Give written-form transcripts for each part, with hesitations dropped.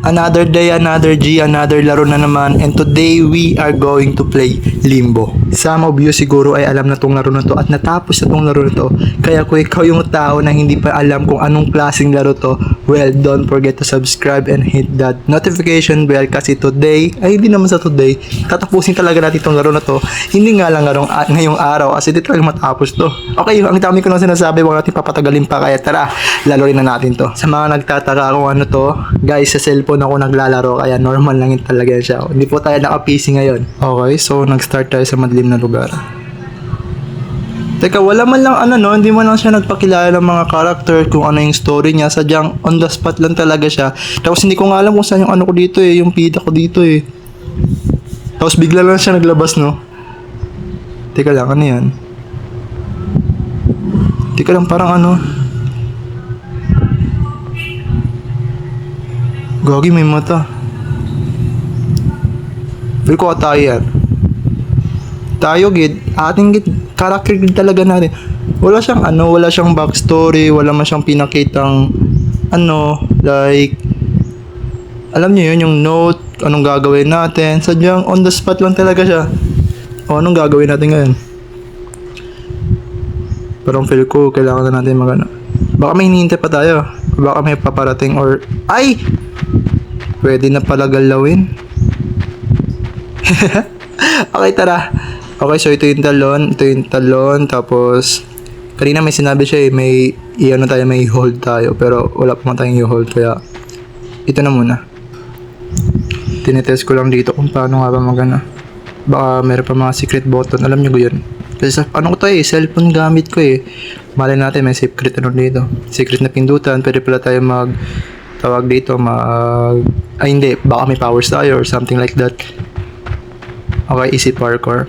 Another day, another G, another laro na naman, and today we are going to play Limbo. Some of you siguro ay alam na tong laro na to at natapos na tong laro na to. Kaya kung ikaw yung tao na hindi pa alam kung anong klaseng laro to, well, don't forget to subscribe and hit that notification bell kasi today, ay hindi naman sa today, tatapusin talaga natin tong laro na to. Hindi nga lang ngayong araw kasi di talaga matapos to. Okay, ang dami ko nang sinasabi, huwag natin papatagalin pa, kaya tara, laruin na natin to. Sa mga nagtataka kung ano to, guys, sa cellphone ako naglalaro kaya normal lang yun talaga siya. Hindi po tayo naka-PC ngayon. Okay, so nag-start tayo sa madilim na lugar. Teka, wala man lang hindi man lang siya nagpakilala ng mga character kung ano yung story niya. Sadyang on the spot lang talaga siya. Tapos hindi ko nga alam kung saan yung ano ko dito yung pida ko dito Tapos bigla lang siya naglabas, no? Teka lang, ano yan? Teka lang, parang Gagi, may mata. Feel ko tayo yan. Tayo, ating character talaga natin. Wala siyang backstory, wala man siyang pinakitang, like, alam niyo yun, yung note, anong gagawin natin. Sadyang on the spot lang talaga siya. O, anong gagawin natin ngayon? Parang feel ko, kailangan na natin Baka may hinihintay pa tayo. Baka may paparating or... Ay! Pwede na pala galawin. Okay, tara. Okay, so ito yung talon. Tapos, kanina may sinabi siya may may hold tayo. Pero wala pa man tayong i-hold. Kaya, ito na muna. Tinetest ko lang dito kung paano nga ba Baka meron pa mga secret button. Alam nyo ko yun. Kasi cellphone gamit ko Malay natin may secret dito. Secret na pindutan. Pwede pala tayo tawag dito hindi, baka may powers tayo or something like that. Okay, easy parkour.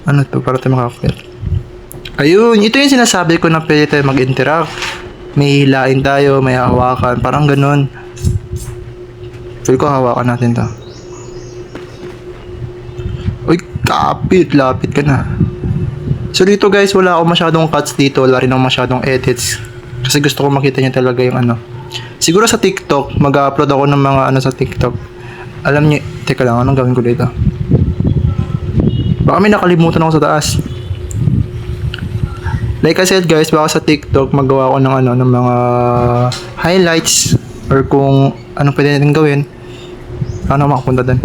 Ano to? Para tayo makakakit. Ayun, ito yung sinasabi ko na pwede tayo mag-interact. May hilain tayo, may hawakan, parang ganun. Feel ko hawakan natin to. Uy, lapit ka na. So dito guys, wala akong masyadong cuts dito, wala rin akong masyadong edits. Kasi gusto ko makita niyo talaga yung Siguro sa TikTok, mag-upload ako ng mga sa TikTok. Alam niyo, teka lang, anong gawin ko dito? Baka may nakalimutan ako sa taas. Like I said guys, baka sa TikTok magawa ko ng ng mga highlights or kung anong pwede natin gawin. Ano makapunta doon?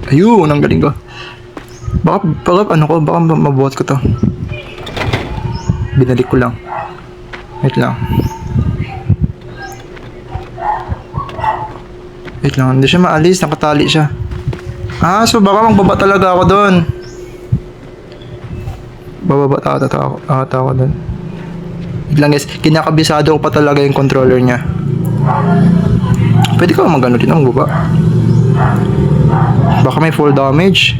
Ayun, ang galing ko. Baka mabuhat ko to. Binalik ko lang. Wait lang, hindi siya maalis, nakatali siya. So baka magbaba talaga ako doon. Bababa ata ako doon. Wait lang guys, kinakabisado ko pa talaga yung controller niya. Pwede ko magano din ang baba. Baka may full damage.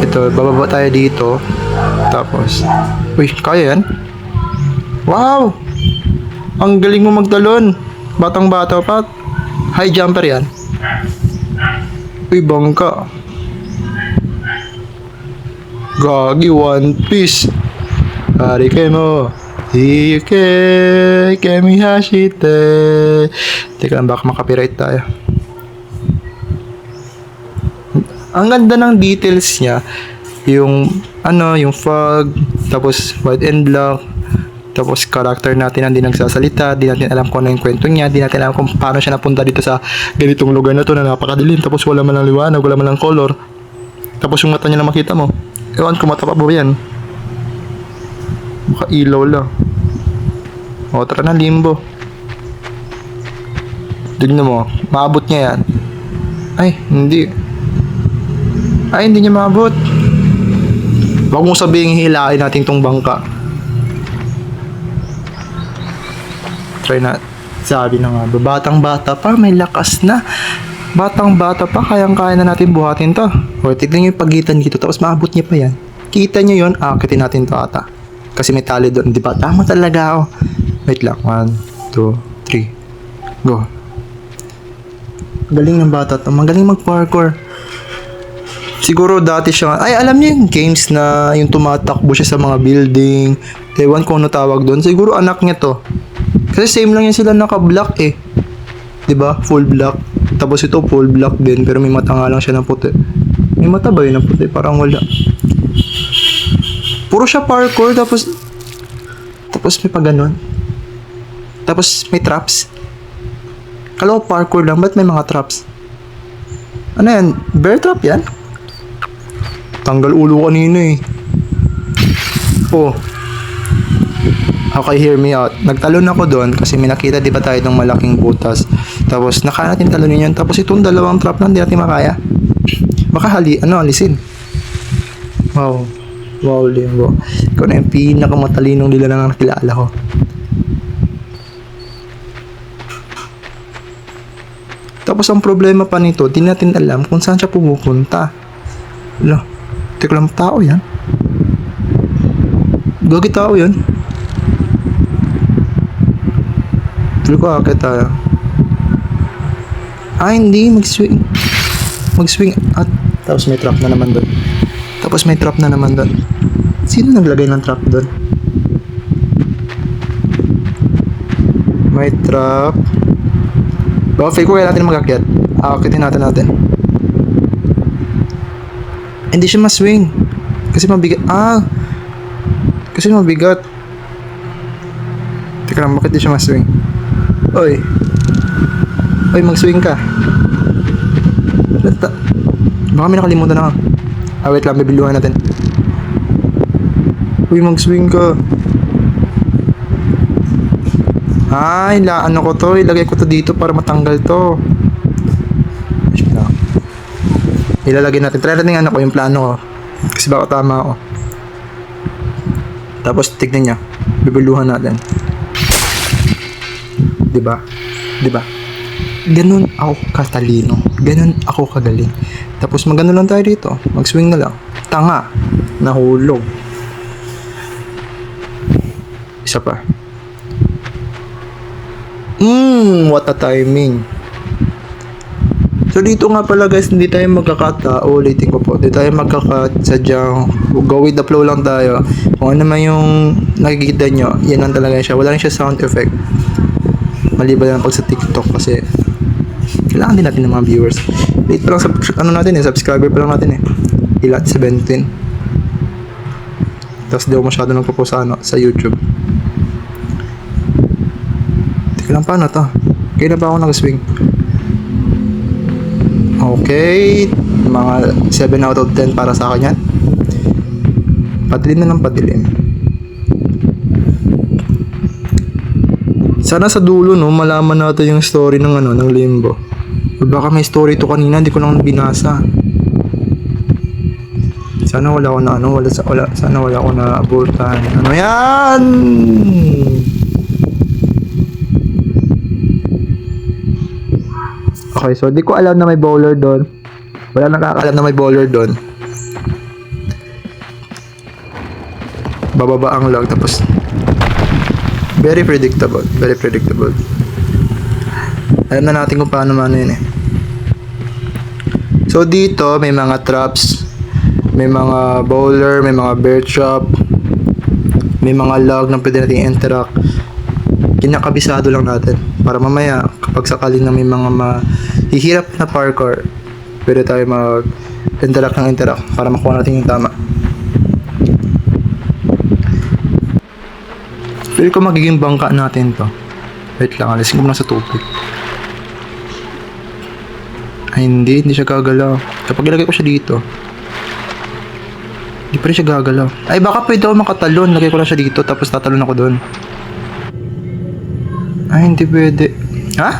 Ito, bababa tayo dito. Tapos, uy, kaya yan? Wow! Ang galing mo magtalon. Batang-bata pa. High jumper yan. Uy, bangka. Gagi, One Piece. Harike mo. Hike, kemihashite. Teka lang, baka makapiright tayo. Ang ganda ng details niya. Yung fog, tapos white and black, tapos character natin ang di nagsasalita, di natin alam kung ano yung kwento niya, di natin alam kung paano siya napunta dito sa ganitong lugar na to na napakadilim, tapos wala man lang liwanag, wala man lang color, tapos yung mata niya na makita mo, ewan ko mata pa ba yan, baka ilaw lang. Tara na, Limbo. Tignan mo, maabot niya yan. Hindi niya maabot. Wag mong sabihin hilain natin tong bangka. Try na. Sabi na nga, batang-bata pa, may lakas na. Batang-bata pa, kayang-kaya na natin buhatin to. Tignan nyo yung pagitan dito, tapos maabot niya pa yan. Kita nyo yun, akitin natin to ata. Kasi may tali doon, di ba? Tama talaga ako. Wait lang, 1, 2, 3. Go. Galing ng bata to, magaling mag-parkour. Siguro dati siya, alam niyo yung games na yung tumatakbo siya sa mga building, Ewan ko ano tawag doon. Siguro anak niya to. Kasi same lang yan sila naka-black eh. 'Di ba? Full black. Tapos ito full black din pero may mata nga lang siya ng puti. May mata ba yun ng puti? Parang wala. Puro siya parkour tapos may pa ganun. Tapos may traps. Kala ko parkour lang, ba't may mga traps? Ano yan? Bear trap yan? Tanggal ulo kanina eh. Oh. Okay, hear me out. Nagtalon ako doon kasi may nakita di ba tayo ng malaking butas. Tapos nakaya natin talunin yun. Tapos itong dalawang trap lang di natin makaya. Baka alisin. Wow. Wow, Limbo. Ikaw na yung pinakamatalinong nila na nakilala ko. Tapos ang problema pa nito, di natin alam kung saan siya pumupunta. Wala. Teka lang, tao yan. Gagi tao yan. Tuloy ko akit tayo. Hindi. Mag-swing. Mag-swing at tapos may trap na naman doon. Sino naglagay ng trap doon? May trap. Baka fake ko kaya natin mag-akyat. Akitin natin. Hindi siya ma-swing. Kasi mabigat. Kasi mabigat. Teka lang, bakit di siya ma-swing? Oy, mag-swing ka. Baka may nakalimutan ako. Wait lang, bibiluhan natin. Uy, mag-swing ka. Ano ko to? Ilagay ko to dito para matanggal to. Ilalagay natin. Try natin yung yung plano ko. Kasi baka tama ako. Tapos, tignan niya. Bibiluhan natin. Diba? Ganun ako katalino. Ganun ako kagaling. Tapos magano lang tayo dito. Mag-swing na lang. Tanga. Nahulog. Isa pa. What a timing. So dito nga pala guys, hindi tayo magkakata. Ulitin ko po. Hindi tayo magkakat. Sadyang go with the flow lang tayo. Kung ano man yung nakikita nyo, yan lang talaga siya. Wala rin siya sound effect. Maliban lang pag sa TikTok kasi kailangan din natin ng mga viewers. Late pa lang sa subscriber pa lang natin eh. Ilat 17. Tapos di ako masyado nagpo-post sa YouTube. Teka lang, paano to? Kaya na ba ako nag-swing? Okay, mga 7 out of 10 para sa akin yan. Patilim na ng patilim. Sana sa dulo malaman natin yung story ng ng Limbo. Baka may story to kanina, hindi ko lang binasa. Sana wala ko na sana wala ko na abortan. Ano yan? Okay, so di ko alam na may bowler doon. Wala nakakaalam na may bowler doon. Bababa ang log tapos very predictable. Alam na natin kung paano yun eh. So dito may mga traps, may mga bowler, may mga bear trap, may mga log na pwede natin interact. Kinakabisado lang natin para mamaya kapag sakaling na may mga mahihirap na parkour, pwede tayo mag-interact para makuha natin yung tama. Feel ko magiging bangka natin to. Wait lang, alisin ko muna sa tubig. Hindi siya gagalaw. Kapag ilagay ko siya dito, hindi pa rin siya gagalaw. Baka pwede ako makatalon. Lagay ko lang siya dito, tapos tatalon ako doon. Hindi pwede. Ha?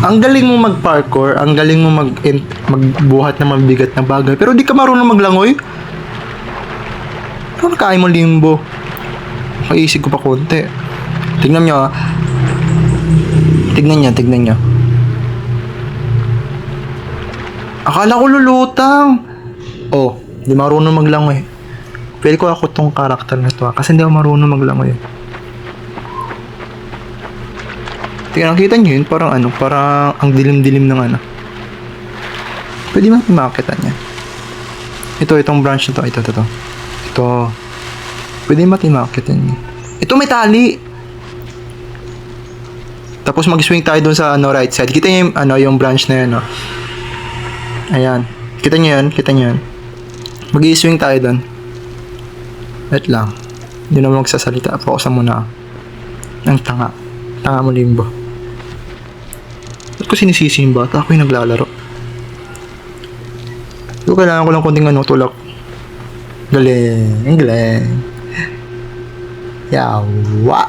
Ang galing mo mag-parkour, ang galing mo magbuhat ng mabigat na bagay, pero di ka marunong maglangoy? Ano kaya mo, Limbo? Makaisig ko pa konti. Tignan nyo. Tignan nyo. Akala ko lulutang. Di marunong maglangoy. Pwede ko ako tong karakter na to kasi hindi ako marunong maglangoy. Nakita nyo yun? Parang ang dilim-dilim ng Pwede makita niya. Itong branch na to. Ito. Ito. Pwede matimakit yan. Ito may tali. Tapos mag-swing tayo dun sa right side. Kita niyo yung branch na yan, no? Ayan. Kita niyo yan? Mag-i-swing tayo dun. Wait lang. Hindi naman magsasalita. Focusan muna. Ang tanga. Tanga mo, Limbo. Ba't ko sinisisi yung bata? Ako yung naglalaro. So, kailangan ko lang konting tulak. Galing. Yawa.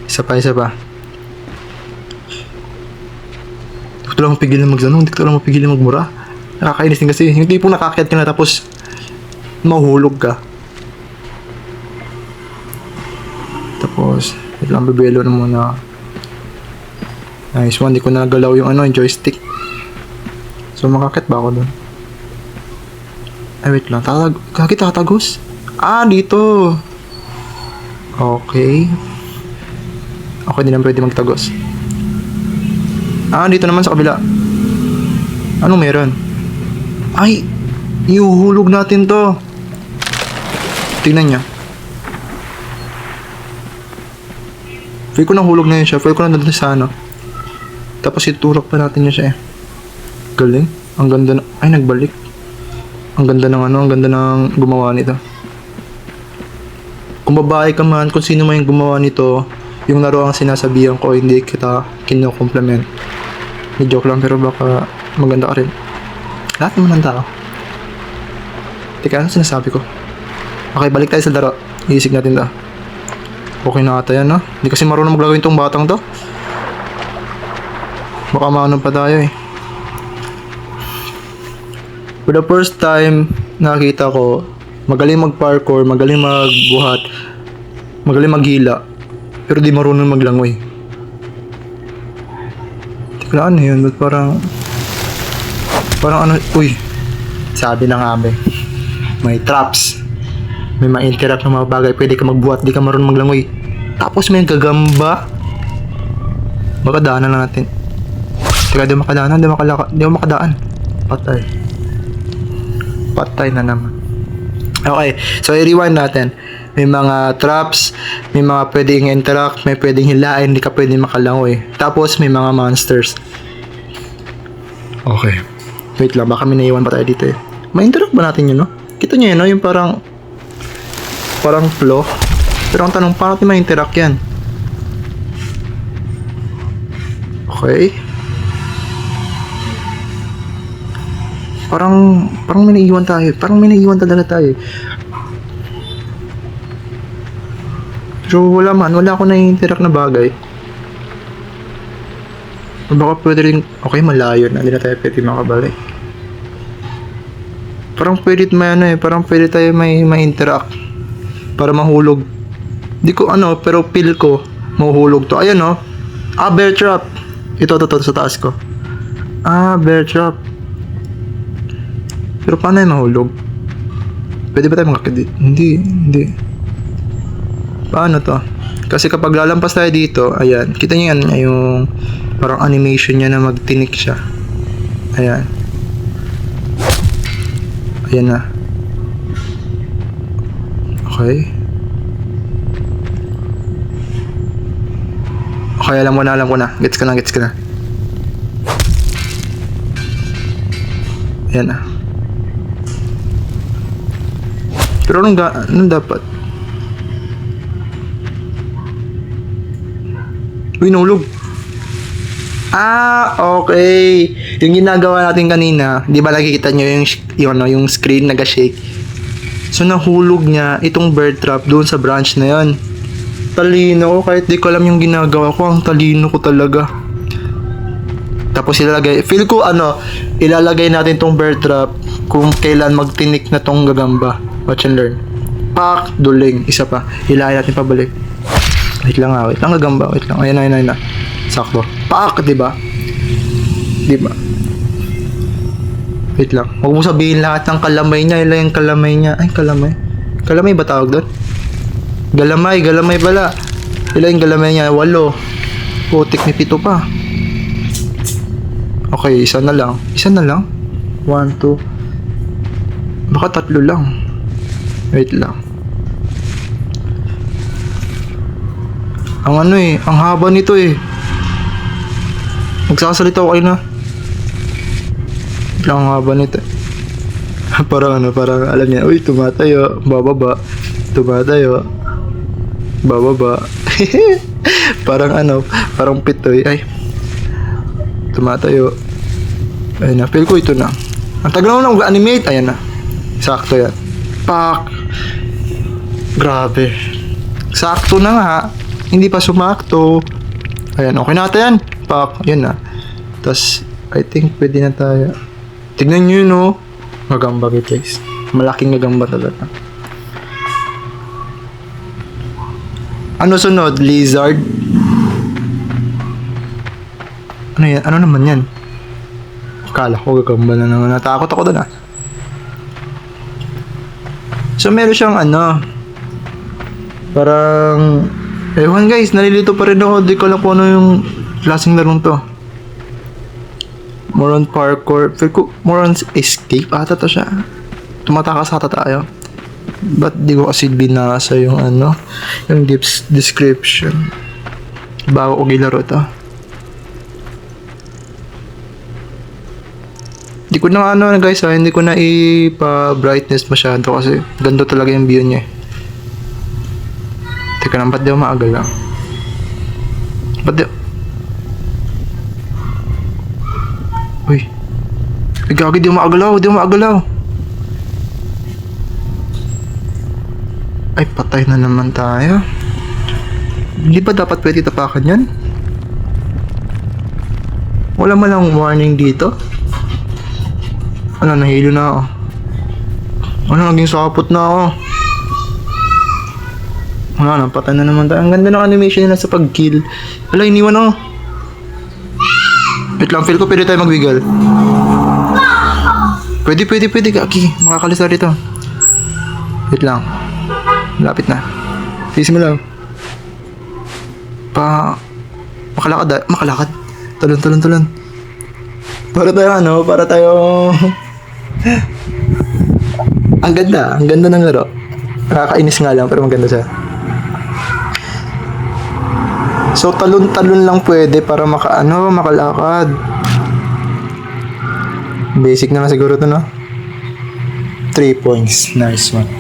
Isa pa. Hindi ko lang mapigilan hindi ko lang mapigilan magmura. Nakakainis din kasi. Yung tipong nakakit ka na tapos mahulog ka. Tapos, wait lang, bibelo na muna. Nice one, di ko nagalaw yung yung joystick. So, makakit ba ako dun? Ay, wait lang, tatagos? Ah, dito! Okay. Okay, di naman pwede magtagos. Ah, dito naman sa kabila. Anong meron? Ay! Ihuhulog natin to. Tingnan niya. Feel ko nahulog na yun siya. Feel ko na doon sa Tapos itulak pa natin niya siya eh. Galing. Ang ganda na. Ay, nagbalik. Ang ganda ng ang ganda ng gumawa nito. Kung babae ka man, kung sino man yung gumawa nito, yung laro ang sinasabihan ko, hindi kita kino-compliment. May joke lang, pero baka maganda ka rin. Lahat naman ng tao. Teka, ano sinasabi ko? Okay, balik tayo sa laro. Iisig natin to. Okay na ata yan, no? Hindi kasi marunong maglaro itong batang to. Baka maano pa tayo eh. For the first time, nakita ko, magaling mag-parkour, magaling magbuhat, magaling maghila, pero di marunong maglangoy. Teka, ano yun? Ba't parang uy, sabi na nga may traps, may ma-interact ng mga bagay, pwede ka magbuhat, di ka marunong maglangoy. Tapos may gagamba. Baka daanan na natin. Teka, di makadaan. Patay na naman. Okay, so i-rewind natin. May mga traps, may mga pwedeng interact, may pwedeng hilain, hindi ka pwedeng makalangoy. Tapos may mga monsters. Okay. Wait lang, baka may naiwan pa tayo dito eh. Ma-interact ba natin yun, no? Kita nyo yun, no? Yung parang flow. Pero ang tanong, paano natin ma-interact yan? Okay. Parang may naiiwan tayo. Parang may naiiwan talaga tayo. Pero wala ako na-interact na bagay. O baka pwede rin, okay, malayo na. Hindi na tayo pwede makabalik. Parang pwede parang pwede tayo may interact para mahulog. Di ko pero feel ko mahuhulog to. Ayun, no? Ah, bear trap. Ito sa taas ko. Ah, bear trap. Pero paano yung mahulog? Pwede ba tayo makakit dito? Hindi. Paano to? Kasi kapag lalampas tayo dito, ayan, kita nyo yan, yung parang animation niya na magtinik siya. Ayan. Ayan na. Okay. Okay, alam ko na. Gets ka na. Ayan na. Pero anong dapat? Uy, nahulog. Ah, okay. Yung ginagawa natin kanina, di ba nakikita nyo yung screen nag-shake? So, nahulog niya itong bear trap doon sa branch na yan. Talino ko, kahit di ko alam yung ginagawa ko, ang talino ko talaga. Tapos feel ko ilalagay natin tong bear trap kung kailan magtinik na tong gagamba. Watch and learn. Pak, duling, isa pa. Hilahin natin pabalik. Wait lang, gagamba, wait lang. Ayan na. Sakto. Pak, diba? Wait lang. Huwag mo sabihin lahat ng kalamay niya. Ilan yung kalamay niya? Ay, kalamay. Kalamay ba tawag doon? Galamay pala. Ilan yung galamay niya? 8. Putik, may 7 pa. Okay, isa na lang. 1, 2. Baka Nakatatlo lang. Wait lang. Ang ano eh, ang haba nito eh. Magsasalita ko kayo na. Ang haba nito. Parang ano, parang alam niya, uy, tumatayo, bababa, tumatayo, bababa. Parang ano, parang pitoy, ay, tumatayo. Ayun na, feel ko ito na. Ang tagal na mag-animate, ayan na. Sakto yan. Pak! Grabe. Sakto na nga. Hindi pa sumakto. Ayan, okay na ata yan. Pak, yun na. Tapos, I think pwede na tayo. Tignan nyo yun, oh. Gagamba guys. Malaking gagamba talaga. Ano sunod? Lizard? Ano yan? Ano naman yan? Akala ko gagamba na naman. Natakot ako doon ah. So meron siyang ano. Parang ewan guys, nalilito pa rin ako. Di ko alam kung ano yung klaseng larong to. More on parkour. Feel ko more on escape ata to siya. Tumatakas ata tayo. Ba't di ko kasi binasa yung ano, yung description bago ko gilaro to. Di ko na ano guys ha, hindi ko na ipa-brightness masyado kasi ganda talaga yung view niya. Teka lang, ba't di ako maagalaw? Ba't di... Uy. Ay gagi, di ako maagalaw, di ako maagalaw. Ay, patay na naman tayo. Hindi ba dapat pwede tapakan yan? Wala malang warning dito. Ano, nahilo na ako. Ano, naging sapot na ako. Wala, napatay na naman tayo. Ang ganda ng animation nila sa pag-kill. Wala, iniwan ako. Wait lang, feel ko pwede tayo mag-wiggle. Pwede, kaki. Makakalisa rito. Wait lang. Malapit na. Face mo lang. Makalakad. Talon. Para tayo ano, ang ganda ng laro. Nakakainis nga lang pero maganda siya. So talon lang pwede para makalakad. Basic na siguro to, no? 3 points. Nice one.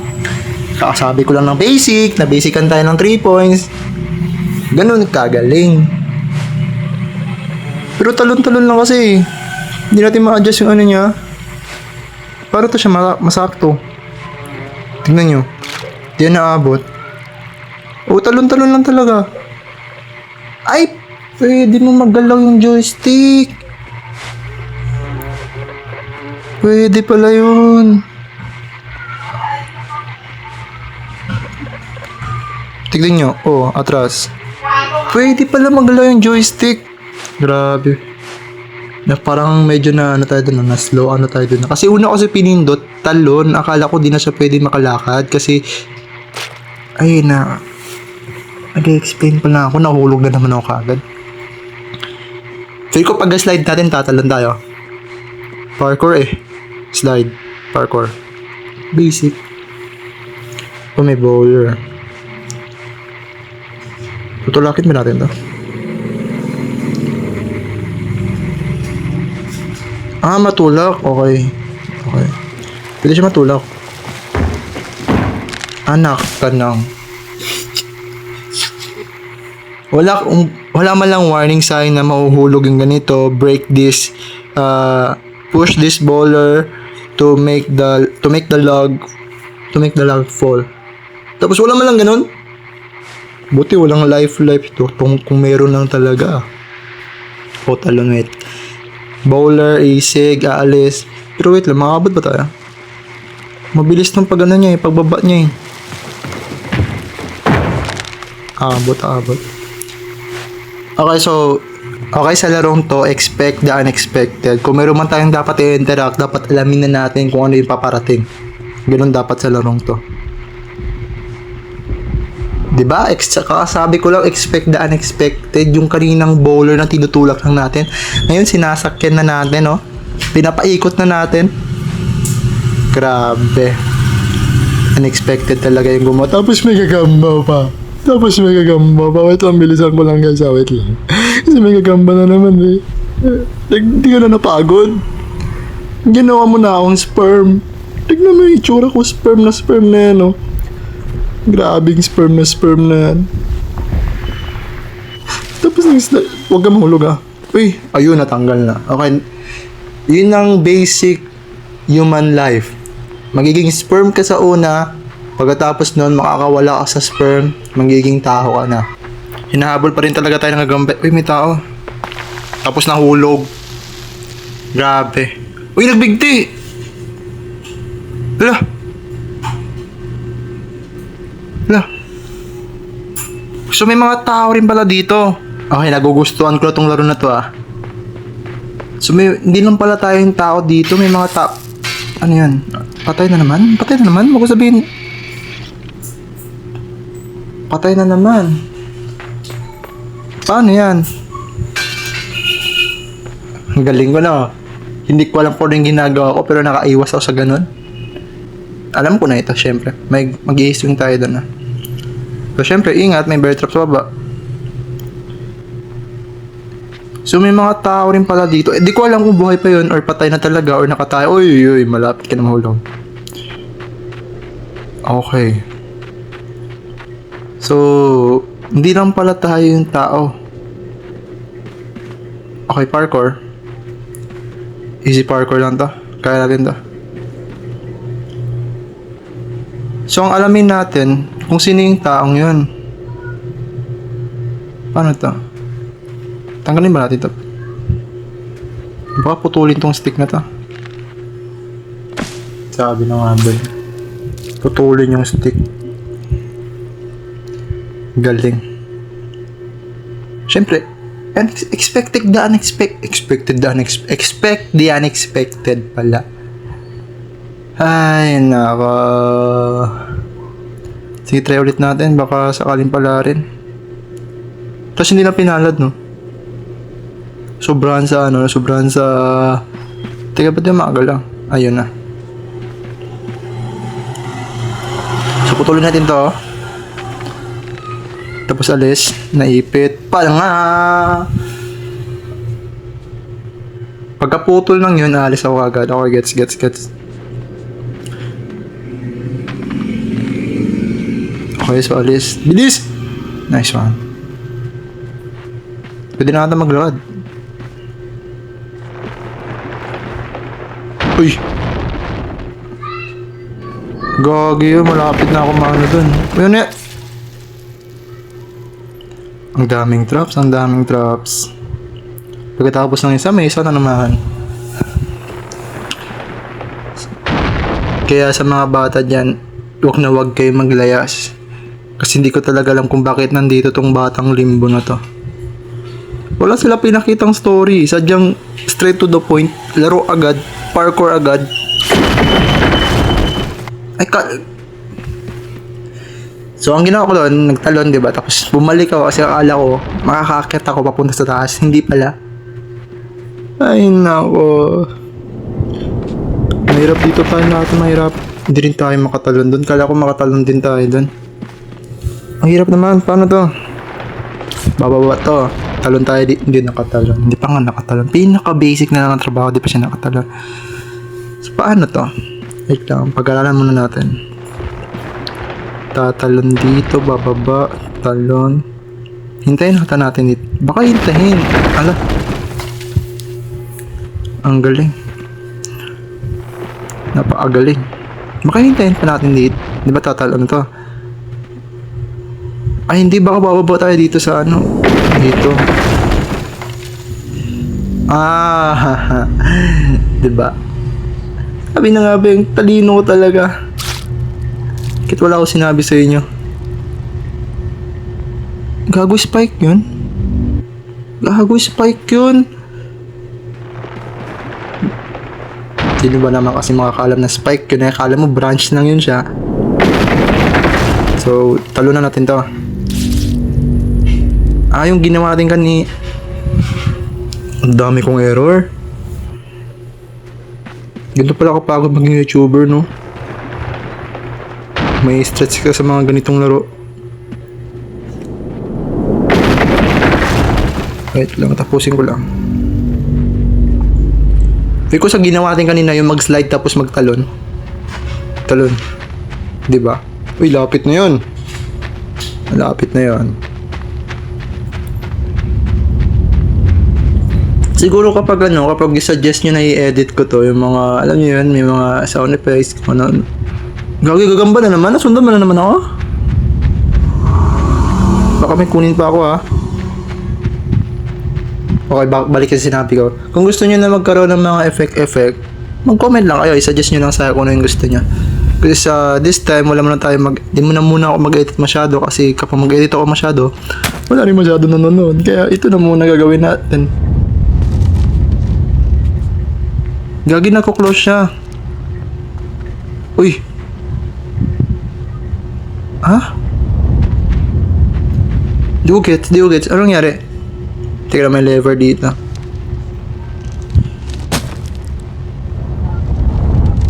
Kakasabi ko lang ng basic, na basican tayo ng 3 points. Ganun kagaling. Pero talon lang kasi. Hindi natin ma-adjust yung ano niya. Para to siya masakto. Tingnan nyo. Di yan naabot. O, talon lang talaga. Ay, pwede mo maggalaw yung joystick. Pwede pala yun. Tignan nyo. Oh, atras. Pwede pala magalaw yung joystick. Grabe. Na parang medyo na ano tayo doon, na slow ano tayo doon. Kasi una ko si pinindot, talon. Akala ko di na siya pwede makalakad. Kasi, ay na. Nag-explain pa na ako. Nahulog na naman ako kagad. Feel ko pag slide natin, tatalon tayo. Parkour eh. Slide. Parkour. Basic. Oh, may bowler. Tutulakin ba natin to? Ah, matulak. Okay. Pwede siya matulak. Anak ka nang. Wala man lang warning sign na mahuhulog yung ganito. Break this. Push this bowler to make the log fall. Tapos wala man lang ganun. Buti walang life ito. Kung meron lang talaga. O, talon, wait. Bowler, isig, aalis. Pero wait lang, makakabot ba tayo? Mabilis ng pag-ano niya pagbaba niya Abot. Okay, sa larong to, expect the unexpected. Kung meron man tayong dapat i-interact, dapat alamin na natin kung ano yung paparating. Ganun dapat sa larong to. Diba? Sabi ko lang, expect the unexpected. Yung kaninang bowler na tinutulak lang natin. Ngayon, sinasakyan na natin, no? Pinapaikot na natin. Grabe. Unexpected talaga yung gumawa. Tapos may gagamba pa. Wait lang, bilisan ko lang guys. Wait lang. Kasi may gagamba na naman eh. Hindi ka na napagod. Ginawa mo na akong sperm. Tignan mo yung itsura ko. Sperm na yan, oh. Grabing sperm na yan. Tapos huwag ka mahulog ah. Uy, ayun, natanggal na. Okay. Yun ang basic human life. Magiging sperm ka sa una. Pagkatapos nun, makakawala ka sa sperm. Magiging tao ka na. Hinahabol pa rin talaga tayo ng gagamba. Uy, may tao. Tapos nahulog. Grabe. Uy, nagbigti. Hala. So may mga tao rin pala dito. Okay, nagugustuhan ko na tong laro na to ah. So hindi lang pala tayo yung tao dito. May mga tao. Ano yan? Patay na naman? Huwag ko sabihin. Patay na naman. Paano yan? Ang galing ko na oh. Hindi ko alam kung ano yung ginagawa ko pero nakaiwas ako sa ganun. Alam ko na ito, syempre. Mag-i-swing tayo doon ah. So, syempre, ingat, may bear trap sa baba. So, may mga tao rin pala dito. Di ko alam kung buhay pa yun or patay na talaga or nakatay. Uy, malapit ka na mahulog. Okay. So, hindi lang pala tayo yung tao. Okay, parkour. Easy parkour lang to. Kaya natin to. So, ang alamin natin kung sino yung taong yun. Paano to? Tanggalin ba natin to? Baka putulin tong stick na to. Sabi ng habol. Putulin yung stick. Galing. Siyempre, expect the unexpected pala. Ay, naka. Sige, try ulit natin. Baka sakaling pala rin. Tapos hindi na pinalad, no? Sobrahan sa. Teka, ba't yung maagal lang? Ayun na. So, putulin natin to. Tapos alis. Naipit. Nga! Pagkaputol lang yun, alis ako agad. Okay, gets. Okay, so alis. Bilis! Nice one. Pwede na ata maglakad. Uy! Gagi yun, malapit na ako maano dun. Ayun na! Ang daming traps. Pagkatapos ng isa, may isa na naman. Kaya sa mga bata dyan, wag kayo maglayas. Kasi hindi ko talaga alam kung bakit nandito tong batang limbo na to. Wala sila pinakitang story. Sadyang straight to the point. Laro agad. Parkour agad. So, ang ginawa ko doon, nagtalon, diba? Tapos, bumalik ako kasi akala ko, makakakit ako papunta sa taas. Hindi pala. Ay, nako. Mahirap dito tayo natin, mahirap. Hindi rin tayo makatalon doon. Kala ko makatalon din tayo doon. Ang hirap naman. Paano to? Bababa to. Talon tayo. Hindi nakatalon. Hindi pa nga nakatalon. Pinaka-basic na lang ang trabaho. Di pa siya nakatalon. So, paano to? Wait lang. Pag-aralan muna natin. Tatalon dito. Bababa. Talon. Hintayin natin dito. Baka hintayin. Ala. Ang galing. Napakagaling. Baka hintayin pa natin dito. Di ba tatalon to? Ay, hindi, baka bababa tayo dito sa ano? Dito. Diba? Sabi na nga ba yung talino ko talaga. Bakit wala ako sinabi sa inyo? Gago spike yun? Sino ba naman kasi makakalam na spike yun? Akala mo branch lang yun siya. So, talo na natin to. Yung ginawa natin ang dami kong error. Ganito pala kapagod maging YouTuber, no? May stretch ka sa mga ganitong laro. Wait lang, tapusin ko lang. Feel ko sa ginawa natin kanina yung mag-slide tapos magtalon. Talon. Diba? Uy, lapit na yun. Lapit na yun. Siguro kapag kapag i-suggest nyo na i-edit ko to, yung mga, alam nyo yun, may mga sound effects, ano. Gagamba na naman, nasundan mo na naman ako. Baka may kunin pa ako ha. Okay, balik sa sinabi ko. Kung gusto nyo na magkaroon ng mga effect, mag-comment lang kayo, i-suggest nyo lang sa akin kung ano yung gusto nyo. Kasi sa this time, wala muna tayo di mo na muna ako mag-edit masyado kasi kapag mag-edit ako masyado, wala rin masyado nanonood. Kaya ito na muna gagawin natin. Gagi na ko close siya. Uy. Ha? Di ko gets. Anong nangyari? Teka, may lever dito.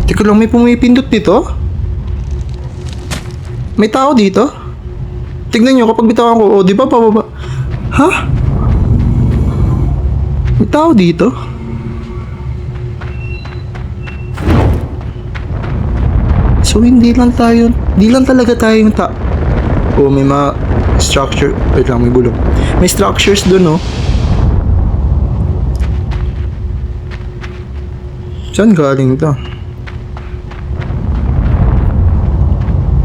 Teka lang, may pumipindot dito? May tao dito? Tignan nyo, kapag bitawan ko, di ba pababa? Ha? May tao dito? So, hindi lang talaga tayo yung may mga structure. Wait lang, may gulong. May structures dun, no? Saan galing to?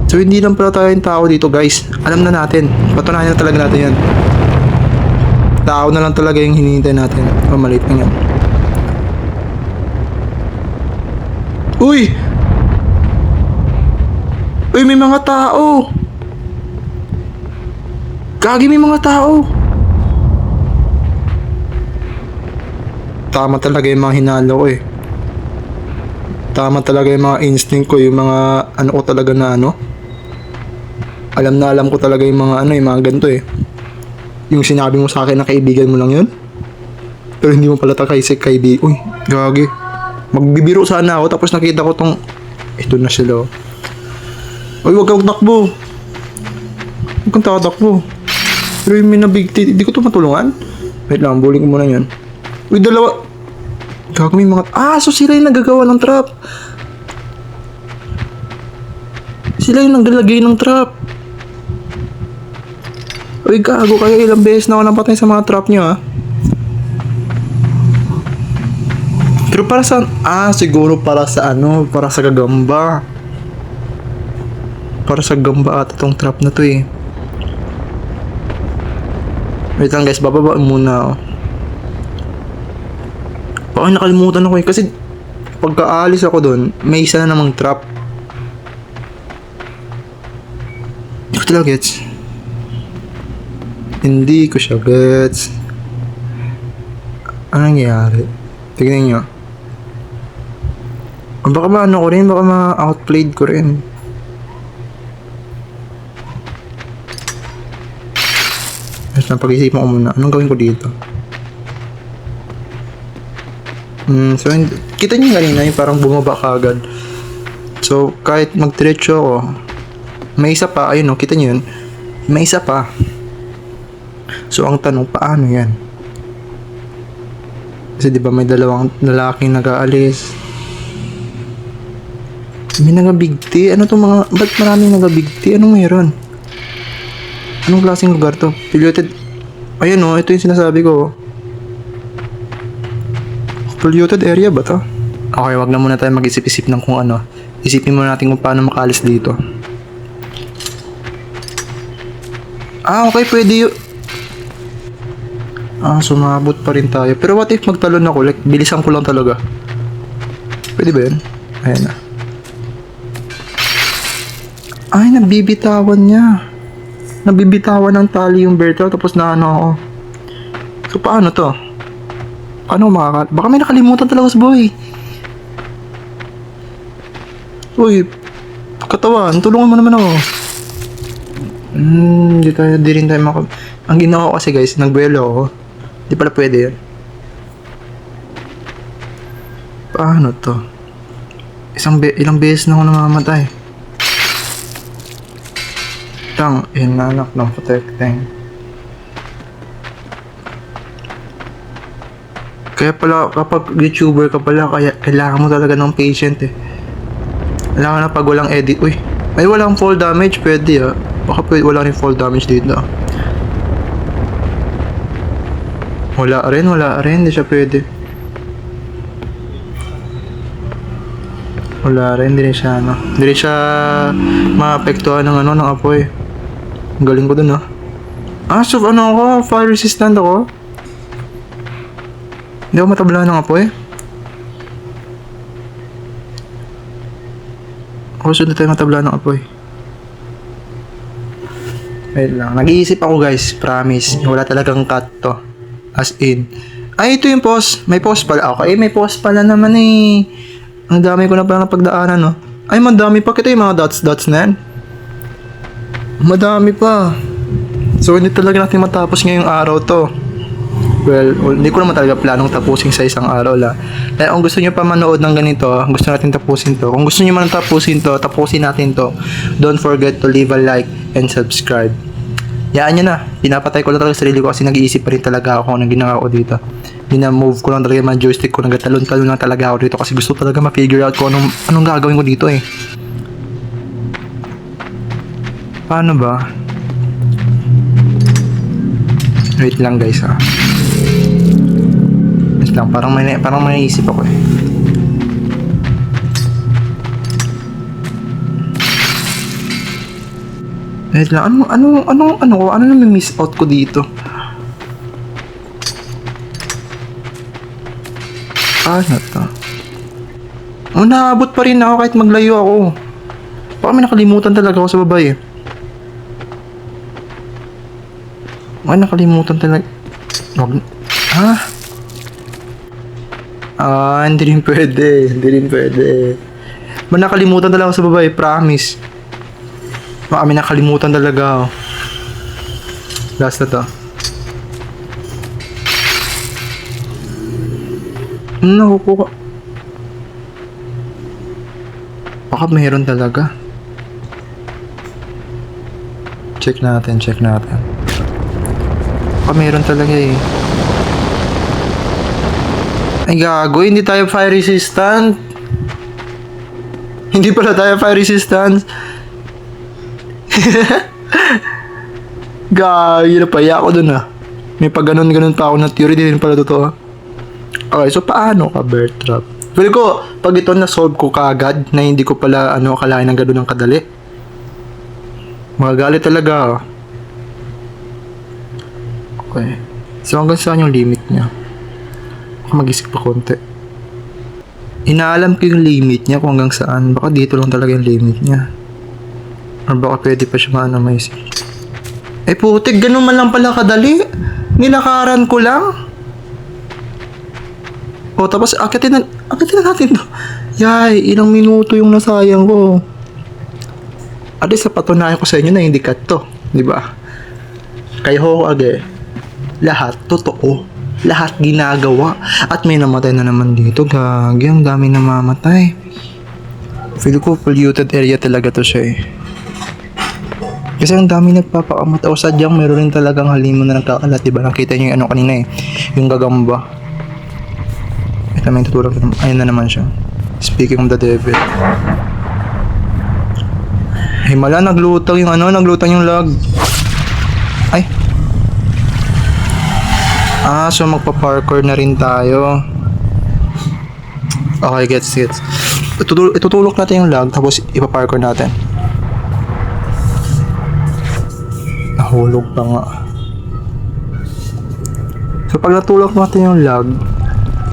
So, hindi lang pala tayo yung tao dito, guys. Alam na natin. Patunayan na talaga natin yan. Tao na lang talaga yung hinihintay natin. Maliit lang yan. Uy! Uy, may mga tao! Gagi, may mga tao! Tama talaga yung mga hinalo ko eh. Tama talaga yung mga instinct ko, yung mga ko talaga na Alam ko talaga yung mga yung mga ganito eh. Yung sinabi mo sa akin na kaibigan mo lang yun. Pero hindi mo pala kaibigan. Uy, gagi. Magbibiro sana ako tapos nakita ko tong ito na sila. Uy, wag kang takbo. Huwag kang tatakbo. Pero yung minabigti, di ko ito matulungan. Wait lang, bullying ko muna yun. Uy, dalawa. Gago, may mga... so sila yung nagagawa ng trap. Sila yung naglalagay ng trap. Uy, gago kayo. Ilang beses na ako napatay sa mga trap nyo, ha? Pero para sa... siguro para sa para sa gagamba. Para sa gamba at itong trap na to eh. Wait lang guys, bababa muna ako. Baka nakalimutan ako eh. Kasi pagka-aalis ako doon, may isa na namang trap. Hindi ko talaga gets. Hindi ko siya gets. Anong nangyayari? Tignan nyo. Baka ko rin, baka ma-outplayed ko rin. Pag-isipan ko muna, anong gawin ko dito? So, kita nyo kanina yung parang bumaba ka agad. So, kahit magdiretso ako, may isa pa, ayun kita nyo yun, may isa pa. So, ang tanong, paano yan? Kasi diba may dalawang lalaking nag-aalis. May nagabigti, ba't maraming nagabigti? Anong meron? Anong klaseng lugar to? Polluted. Ayun ito yung sinasabi ko. Polluted area ba to? Okay, wag na muna tayo mag-isip-isip ng kung ano. Isipin muna natin kung paano makaalis dito. Okay, pwede yun. Sumabot pa rin tayo. Pero what if magtalon ako? Like, bilisan ko lang talaga. Pwede ba yun? Ayan na. Ay, nabibitawan niya. Nabibitawan ng tali yung Berto tapos ako. So paano to? Paano baka may nakalimutan talaga sa boy. Uy, katawan, tulungan mo naman ako. Di rin tayo ang ginawa ko kasi guys, nagbuelo ako. Di pala pwede yan. Paano to? Ilang beses na ako namamatay. Anak ng protecting. Kaya pala, kapag YouTuber ka pala, kailangan mo talaga ng patient eh. Kailangan na pag walang edit. Uy, ay walang fall damage, pwede ah. Baka pwede, wala rin fall damage dito ah. Wala rin, hindi siya pwede. Wala rin, hindi rin siya maapektuhan ng apoy. Ang galing ko dun ah. So ako, fire resistant ako. Hindi ako matabla ng apoy. Ako sunod tayo matabla ng apoy. Wait lang. Nag-iisip ako guys. Promise. Wala talagang cut to. As in. Ay, ito yung pause. May pause pala. Okay, may pause pala naman eh. Ang dami ko na pala napagdaanan no. Ay, madami pa. Kita yung mga dots na yan. Madami pa. So, hindi talaga natin matapos ngayong araw to. Well, hindi ko naman talaga planong tapusin sa isang araw la. Kaya kung gusto nyo pa manood ng ganito, gusto natin tapusin to. Kung gusto nyo man tapusin to, tapusin natin to. Don't forget to leave a like and subscribe. Yaan nyo na. Pinapatay ko lang talaga sarili ko kasi nag-iisip pa rin talaga ako ng ginagawa ko dito. Move ko lang talaga yung mga joystick ko. Nagatalon-talon lang talaga ako dito kasi gusto talaga ma-figure out ko anong gagawin ko dito eh. Paano ba? Wait lang guys ha. Wait lang, parang may naisip ako eh. Wait lang, ano na may miss out ko dito? Ano to? Naabot pa rin ako kahit maglayo ako. Baka may nakalimutan talaga ako sa babae eh. Nakalimutan talaga. Hindi rin pwede. Nakalimutan talaga ako sa babae, promise. Baka may nakalimutan talaga ako. Last na to. Nakukuha. Baka mayroon talaga. Check natin. Baka mayroon talaga eh. Ay gago, hindi tayo fire resistant. Hindi pala tayo fire resistant. Gagi, napaya ako dun ah. May pag ganon pa ako na theory, di rin pala totoo. Okay, so paano ka bear trap? Feel ko, pag ito na-solve ko kaagad, na hindi ko pala akalain ng gano'n ng kadali. Magagalit talaga ah. Okay. So hanggang saan yung limit niya? Mag-isip pa konti. Inaalam ko yung limit niya kung hanggang saan. Baka dito lang talaga yung limit niya. Or baka pwede pa siya may putik, ganun man lang pala kadali. Nilakaran ko lang. Tapos akitin na natin to. Yay, ilang minuto yung nasayang ko. At least patunayan ko sa inyo na hindi cut to. Diba? Kayo ho lahat totoo. Lahat ginagawa. At may namatay na naman dito. Gagi, ang dami namamatay. Feel ko polluted area talaga to siya eh. Kasi ang dami nagpapakamat o sadyang meron rin talagang halimaw na nagkakalat, diba? Nakita nyo yung kanina eh, yung gagamba. Ito may tutulog, ayun na naman siya. Speaking of the devil. Himala, naglutang yung log. Ay. So magpa-parkour na rin tayo. Okay, gets. Itutulok natin yung log, tapos ipa-parkour natin. Nahulog pa nga. So pag natulak natin yung log,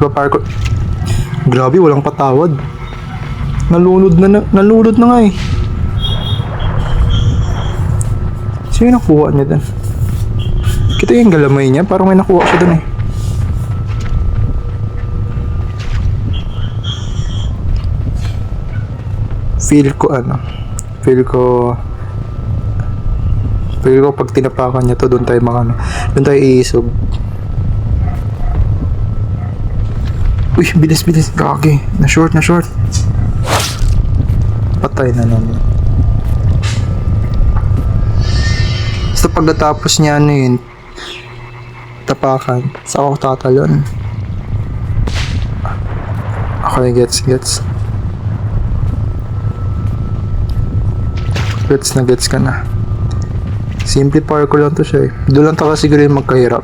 ipa-parkour. Grabe, walang patawad. Nalunod na nga eh. Sino yung nakuha niya dun? Kita yung galamay niya, parang may nakuha siya dun eh. Feel ko pag tinapakan niya to, doon tayo iisog. Uy, bilis, gagi. Na short. Patay na naman. So pagkatapos niya ano yun, tapakan, saka ako tatalon. Okay, gets. Gets ka na. Simple parkour lang to siya eh. Doon lang taka siguro yung magkahirap.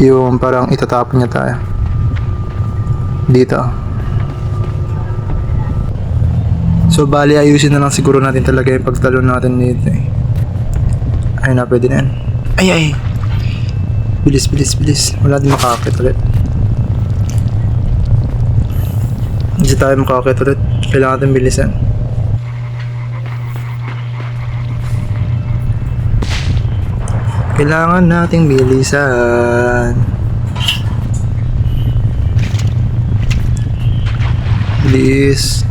Yung parang itatapon niya tayo. Dito. So bali ayusin na lang siguro natin talaga yung pagtalon natin dito eh. Ay na, pwede na yan. Ay. Bilis. Wala din makakakit ulit. Hindi tayo makakakit ulit. Kailangan natin bilisan. Kailangan nating bilisan. Bilis.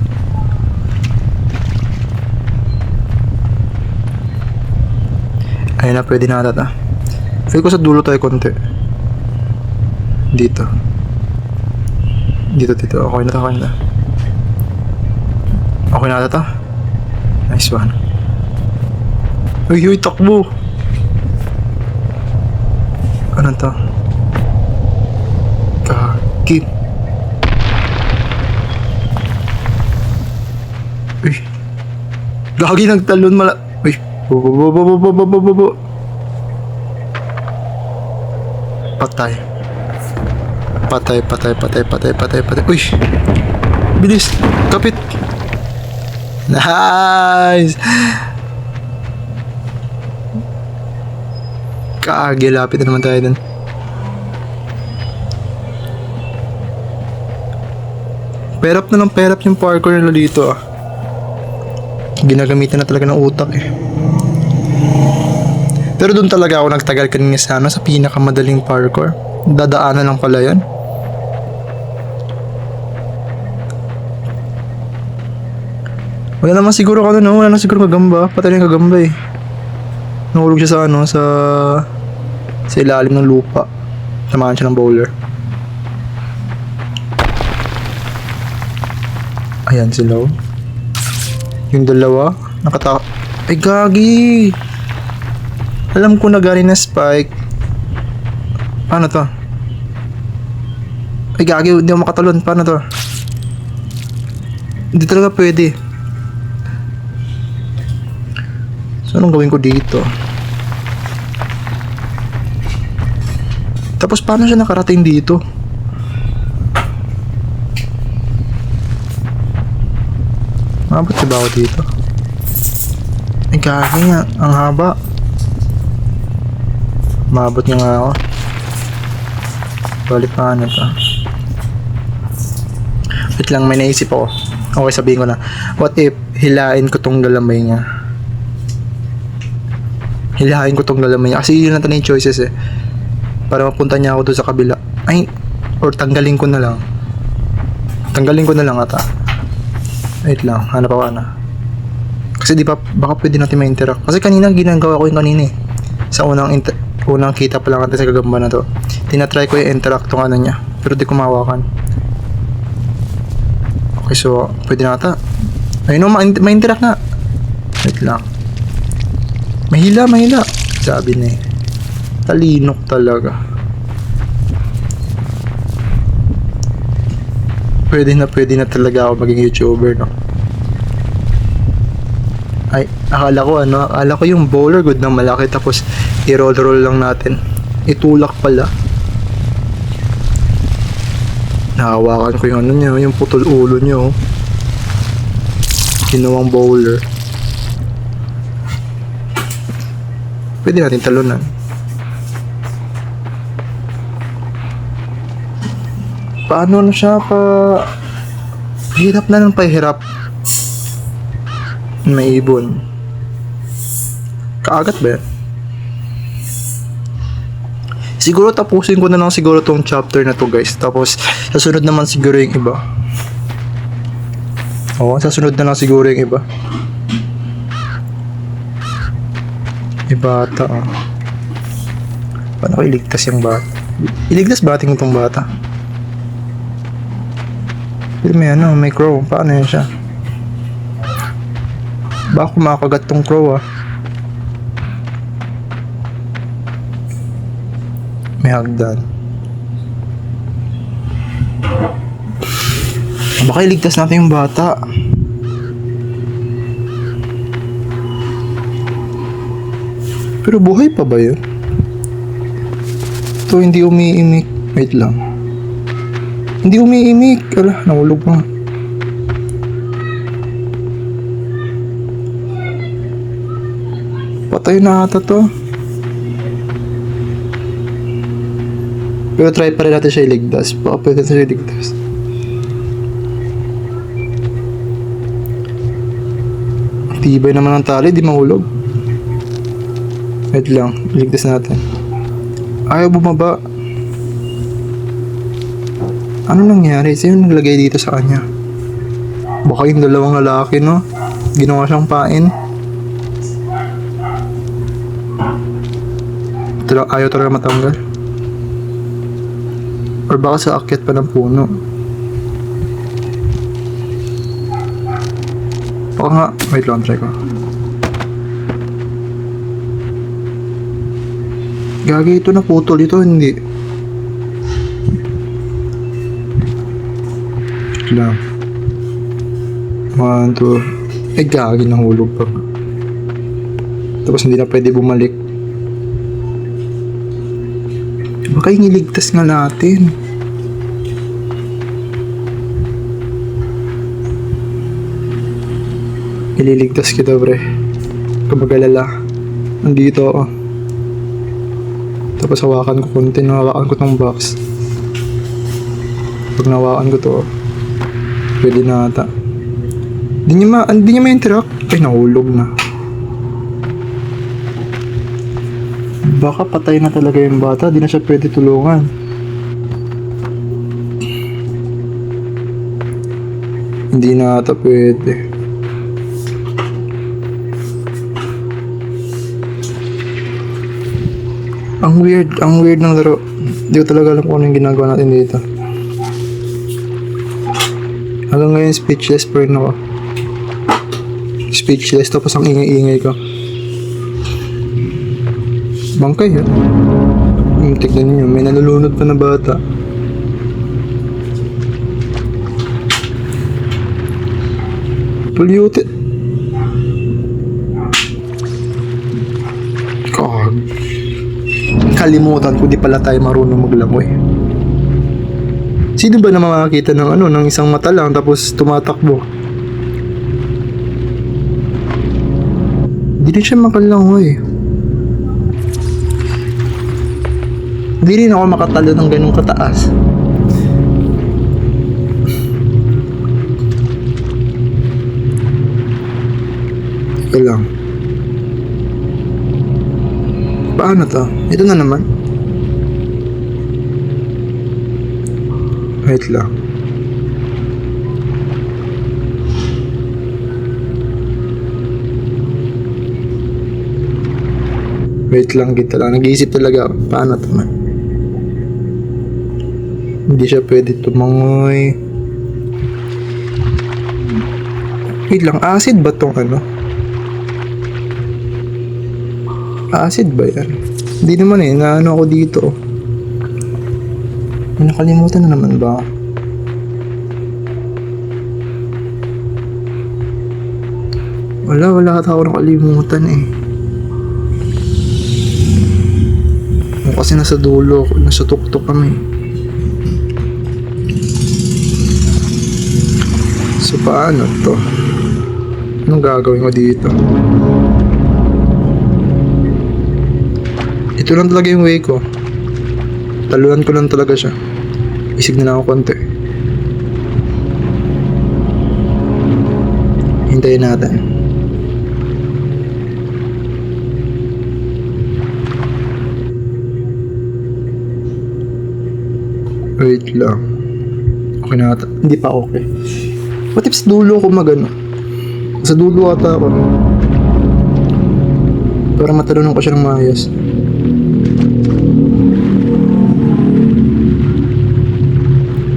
Ayun na, pwede na ata. Feel ko sa dulo tayo konti. Dito. Okay na. Okay na ata. Nice one. Uy, takbo. Ano to? Kaki. Uy. Gagi nagtalon mala. Uy. Bo. Patay. Uy. Bilis. Kapit. Nice. Kaagi, lapit na naman tayo dun. Perap yung parkour nila dito ah. Ginagamitan na talaga ng utak eh. Pero dun talaga ako nagtagal kanina sa pinakamadaling parkour. Dadaanan lang pala yun. Wala naman siguro kagamba. Patay na yung kagamba eh. Nahulog siya sa ilalim ng lupa. Tamaan siya ng bowler. Ayan sila. Yung dalawa ay gagi. Alam ko na galing na spike. Paano to? Ay gagi, hindi ako makatalon. Paano to? Hindi talaga pwede. So anong gawin ko dito? Tapos paano siya nakarating dito? Mabot siya ba ako dito? Ay gagi nga, ang haba. Mabot niya nga ako. Balik paano to? Wait lang, may naisip ako. Okay, sabihin ko na. What if hilain ko tong galamay niya? Hilahin ko tong galamay niya. Kasi yun na yung choices eh. Para mapunta niya ako doon sa kabila. Ay, or tanggalin ko na lang ata. Wait lang, hanap ako na. Kasi di ba, baka pwede natin ma-interact. Kasi kanina ginagawa ko yung kanina eh. Sa unang kita pa lang natin sa gagamba na to. Tinatry ko yung interact tong niya. Pero di ko mahawakan. Okay, so pwede na ata. Ayun o, ma-interact na. Wait lang. Mahila. Sabi na eh. Talinok talaga. Pwede na talaga ako maging YouTuber, no? Ay, akala ko yung bowler good na malaki tapos i-roll lang natin. Itulak pala. Nahawakan ko yung niya, yung putol ulo niya, oh. Ginawang bowler. Pwede natin talunan. Paano na siya hirap na ng pahirap. May ibon. Kaagat ba yan? Siguro tapusin ko na lang siguro tong chapter na to, guys. Tapos sasunod naman siguro yung iba. Oo, sasunod na lang siguro yung iba. Bata ah. Paano ko iligtas yung bata? Iligtas ba ating itong bata? Pero may crow. Paano yun siya? Baka kumakagat tong crow ah. May hagdan. Baka iligtas natin yung bata. Pero buhay pa ba yun? Ito hindi umiimik. Wait lang. Hindi umiimik. Ala, nahulog pa. Patay na ata to. Pero try pa rin natin siya iligtas. Baka pwede natin siya iligtas. Tibay naman ng tali, di mahulog. Wait lang, iligtas natin. Ayaw bumaba. Ano nangyari? Sino naglagay dito sa kanya? Baka yung dalawang lalaki, no? Ginawa siyang pain. Ayaw talaga matanggal. Or baka sa akyat pa ng puno. Baka nga, wait lang, try ko. Gagi, ito naputol ito, hindi. Wait lang. 1, 2. Eh, gagi, nahulog pa. Tapos hindi na pwede bumalik. Baka yung iligtas nga natin. Ililigtas kita, bre. Kamagalala. Nandito ako. Tapos hawakan ko konti. Hawakan ko tong box. Pag nawakan ko to, pwede na ata. Hindi niya ma-interact. Ay, nahulog na. Baka patay na talaga yung bata. Di na siya pwede tulungan. Hindi na ata pwede. Ang weird ng laro. Di ko talaga alam kung ano yung ginagawa natin dito. Hanggang ngayon speechless pa rin ako. Speechless tapos ang ingay-ingay ko. Bangkay yun. Tignan niyo, may nalulunod pa na bata. Polluted. God. Kalimutan ko, di pala tayo marunong maglangoy. Sino ba na makakita ng ng isang mata lang tapos tumatakbo? Hindi siya makalangoy. Hindi rin ako makatalo ng ganung kataas. Ito lang. Paano to? Ito na naman. Wait lang. Wait lang, kita lang. Nag-iisip talaga ako. Paano to man? Hindi siya pwede tumangoy. Wait lang, acid ba tong Acid ba yan? Hindi naman naano ako dito. May nakalimutan na naman ba? Wala ata ako nakalimutan Kasi nasa dulo, nasa tuktok kami. So paano to? Anong gagawin ko dito? Ito lang talaga yung way ko. Talunan ko lang talaga siya. Isig na lang ako konti. Hintayin natin. Wait lang. Okay na ata. Hindi pa okay. What if sa dulo ko Sa dulo ata ako. Para matalunan ko siya ng maayos.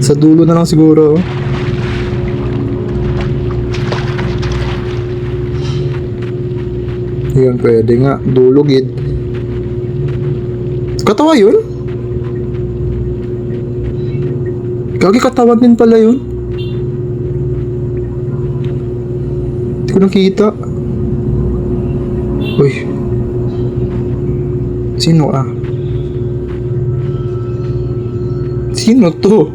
Sa dulo na lang siguro. Yun, pwede nga. Dulugid. Katawa yun? Gagi, katawan din pala yun. Hindi ko nakita. Uy. Sino ah? Sino to?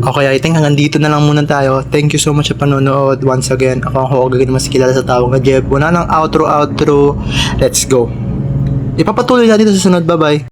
Okay, I think hanggang dito na lang muna tayo. Thank you so much sa panonood. Once again, ako ang Hogagin, mas kilala sa tawag na Jeff. Wala ng outro. Let's go. Ipapatuloy natin sa sunod. Bye-bye.